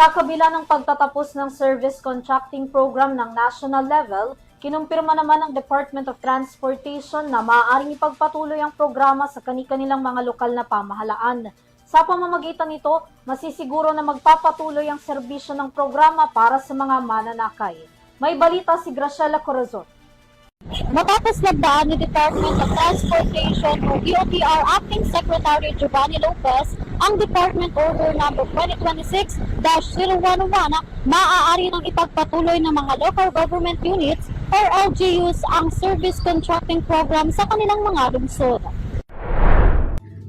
Sa kabila ng pagtatapos ng service contracting program ng national level, kinumpirma naman ng Department of Transportation na maaaring ipagpatuloy ang programa sa kani-kanilang mga lokal na pamahalaan. Sa pamamagitan nito, masisiguro na magpapatuloy ang serbisyo ng programa para sa mga mananakay. May balita si Graciela Corazon. Matapos lagdaan ni Department of Transportation o DOTR Acting Secretary Giovanni Lopez ang Department Order No. 2026-011, maaari nang ipagpatuloy ng mga local government units or LGUs ang service contracting program sa kanilang mga lungsod.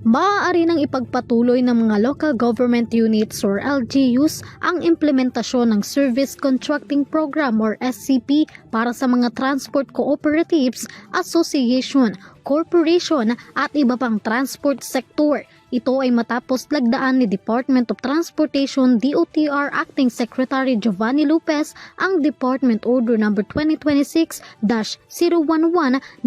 Maaari nang ipagpatuloy ng mga local government units or LGUs ang implementasyon ng Service Contracting Program or SCP para sa mga transport cooperatives, association, corporation at iba pang transport sector. Ito ay matapos lagdaan ni Department of Transportation DOTR Acting Secretary Giovanni Lopez ang Department Order No. 2026-011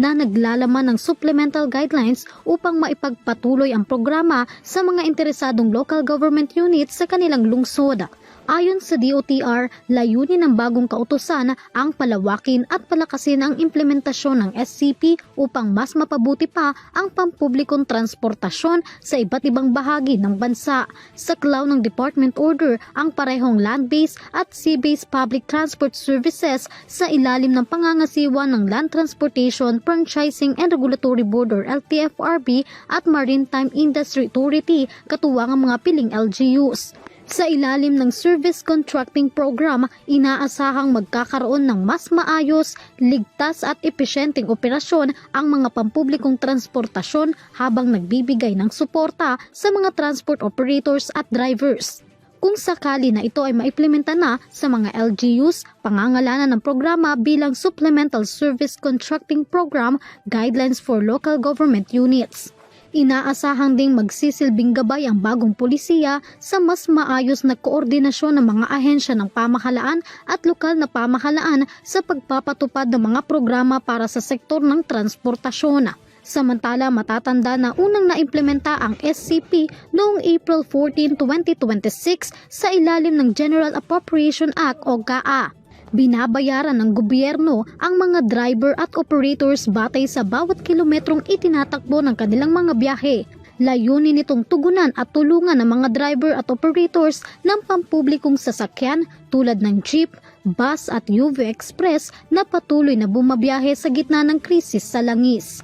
na naglalaman ng supplemental guidelines upang maipagpatuloy ang programa sa mga interesadong local government units sa kanilang lungsod. Ayon sa DOTR, layunin ng bagong kautusan ang palawakin at palakasin ang implementasyon ng SCP upang mas mapabuti pa ang pampublikong transportasyon sa iba't ibang bahagi ng bansa. Sa klaw ng Department Order ang parehong land-based at sea-based public transport services sa ilalim ng pangangasiwa ng Land Transportation Franchising and Regulatory Board or LTFRB at Maritime Industry Authority, katuwang ang mga piling LGUs. Sa ilalim ng Service Contracting Program, inaasahang magkakaroon ng mas maayos, ligtas at epesyenteng operasyon ang mga pampublikong transportasyon habang nagbibigay ng suporta sa mga transport operators at drivers. Kung sakali na ito ay maimplementa na sa mga LGUs, pangangalanan ng programa bilang Supplemental Service Contracting Program Guidelines for Local Government Units. Inaasahang ding magsisilbing gabay ang bagong pulisiya sa mas maayos na koordinasyon ng mga ahensya ng pamahalaan at lokal na pamahalaan sa pagpapatupad ng mga programa para sa sektor ng transportasyon. Samantala, matatanda na unang naimplementa ang SCP noong April 14, 2026 sa ilalim ng General Appropriation Act o GAA. Binabayaran ng gobyerno ang mga driver at operators batay sa bawat kilometrong itinatakbo ng kanilang mga biyahe. Layunin nitong tugunan at tulungan ng mga driver at operators ng pampublikong sasakyan tulad ng jeep, bus at UV Express na patuloy na bumabiyahe sa gitna ng krisis sa langis.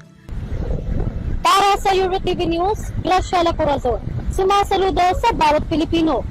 Para sa EuroTV News, Graciela Corazon, sumasaludo sa bawat Pilipino.